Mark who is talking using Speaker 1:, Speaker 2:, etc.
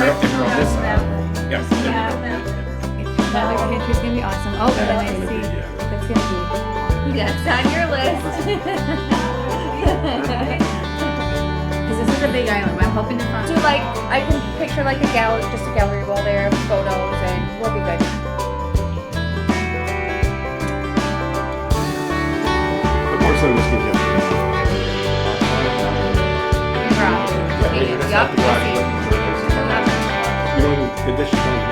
Speaker 1: If you're on this side. Yes.
Speaker 2: That picture's gonna be awesome. Oh, and then I see that's gonna be.
Speaker 3: That's on your list.
Speaker 2: Because this is a big island. I'm hoping to find.
Speaker 3: So like, I can picture like a gallery, just a gallery wall there of photos, and we'll be good.
Speaker 1: Unfortunately, we'll skip you.
Speaker 3: Yup,
Speaker 1: You know, the dish is